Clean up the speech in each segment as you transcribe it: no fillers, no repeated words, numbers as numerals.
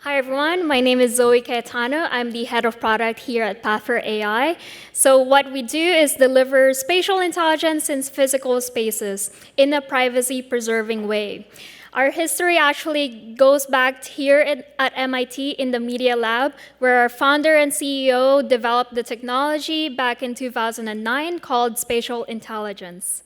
Hi everyone, my name is Zoë Cayetano. I'm the head of product here at Pathr AI. So what we do is deliver spatial intelligence in physical spaces in a privacy-preserving way. Our history actually goes back here at MIT in the Media Lab, where our founder and CEO developed the technology back in 2009 called spatial intelligence.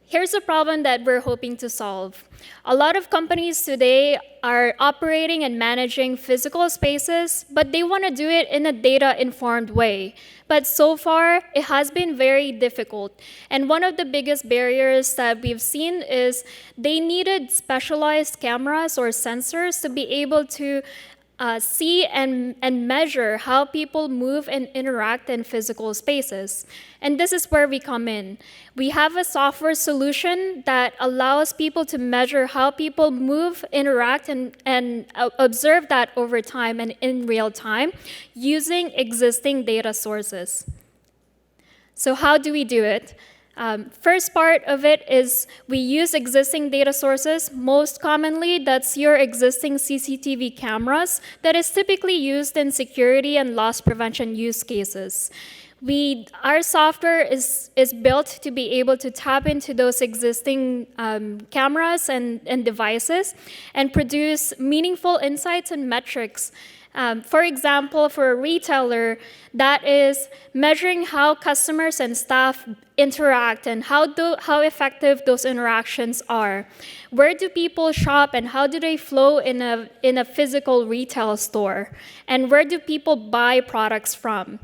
Here's a problem that we're hoping to solve. A lot of companies today are operating and managing physical spaces, but they want to do it in a data-informed way. But so far, it has been very difficult. And one of the biggest barriers that we've seen is they needed specialized cameras or sensors to be able to see and measure how people move and interact in physical spaces. And this is where we come in. We have a software solution that allows people to measure how people move, interact, and observe that over time and in real time using existing data sources. So how do we do it? First part of it is we use existing data sources. Most commonly, that's your existing CCTV cameras that is typically used in security and loss prevention use cases. Our software is built to be able to tap into those existing cameras and devices and produce meaningful insights and metrics. For example, for a retailer, that is measuring how customers and staff interact and how effective those interactions are. Where do people shop and how do they flow in a physical retail store? And where do people buy products from?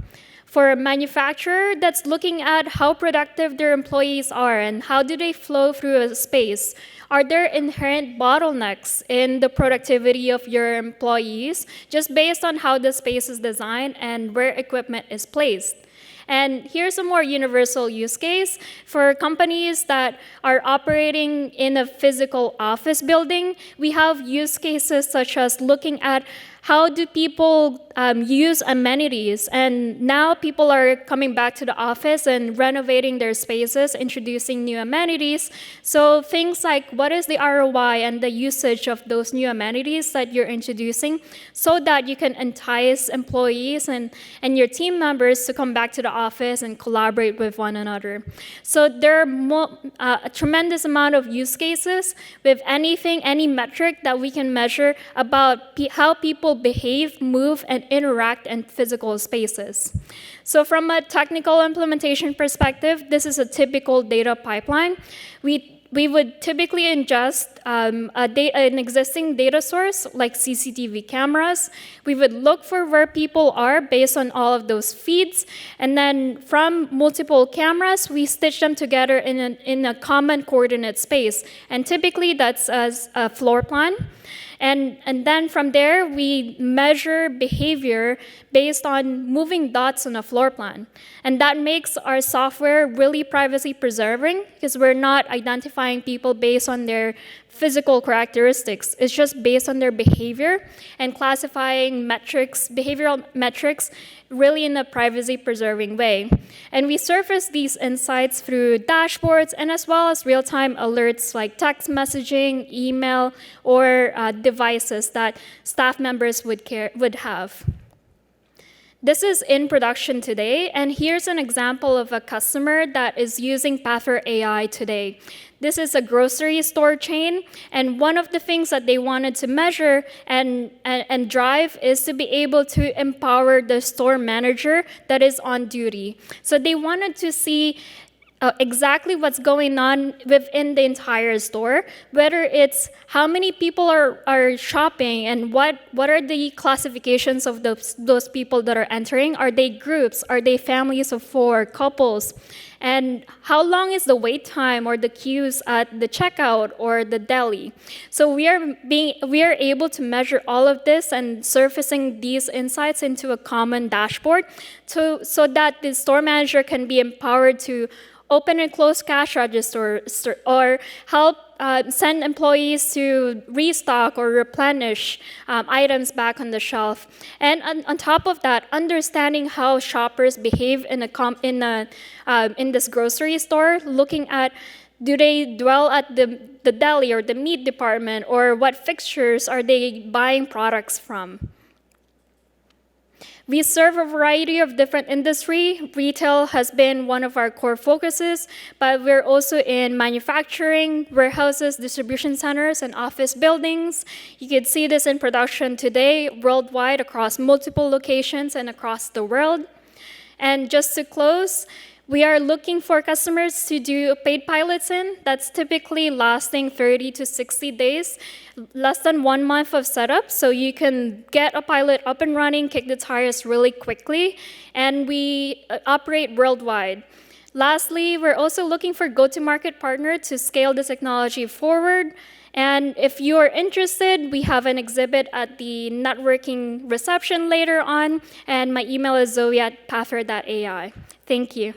For a manufacturer, that's looking at how productive their employees are and how do they flow through a space. Are there inherent bottlenecks in the productivity of your employees just based on how the space is designed and where equipment is placed? And here's a more universal use case for companies that are operating in a physical office building. We have use cases such as looking at how do people use amenities? And now people are coming back to the office and renovating their spaces, introducing new amenities. So things like what is the ROI and the usage of those new amenities that you're introducing so that you can entice employees and your team members to come back to the office and collaborate with one another. So there are a tremendous amount of use cases with any metric that we can measure about how people behave, move, and interact in physical spaces. So from a technical implementation perspective, this is a typical data pipeline. We would typically ingest an existing data source like CCTV cameras. We would look for where people are based on all of those feeds. And then from multiple cameras, we stitch them together in a common coordinate space. And typically that's as a floor plan. And then from there, we measure behavior based on moving dots on a floor plan. And that makes our software really privacy preserving because we're not identifying people based on their physical characteristics. It's just based on their behavior and classifying metrics, behavioral metrics, really in a privacy-preserving way. And we surface these insights through dashboards and as well as real-time alerts like text messaging, email, or devices that staff members would have. This is in production today, and here's an example of a customer that is using Pathr AI today. This is a grocery store chain, and one of the things that they wanted to measure and drive is to be able to empower the store manager that is on duty. So they wanted to see exactly what's going on within the entire store, whether it's how many people are shopping and what are the classifications of those people that are entering. Are they groups? Are they families of 4, couples? And how long is the wait time or the queues at the checkout or the deli? So we are able to measure all of this and surfacing these insights into a common dashboard so that the store manager can be empowered to open and close cash registers or help send employees to restock or replenish items back on the shelf. And on top of that, understanding how shoppers behave in this grocery store, looking at Do they dwell at the deli or the meat department, or what fixtures are they buying products from? We serve a variety of different industry. Retail has been one of our core focuses, but we're also in manufacturing, warehouses, distribution centers, and office buildings. You can see this in production today worldwide across multiple locations and across the world. And just to close, we are looking for customers to do paid pilots in. That's typically lasting 30 to 60 days, less than 1 month of setup. So you can get a pilot up and running, kick the tires really quickly, and we operate worldwide. Lastly, we're also looking for go-to-market partner to scale the technology forward. And if you are interested, we have an exhibit at the networking reception later on, and my email is zoe@pathr.ai. Thank you.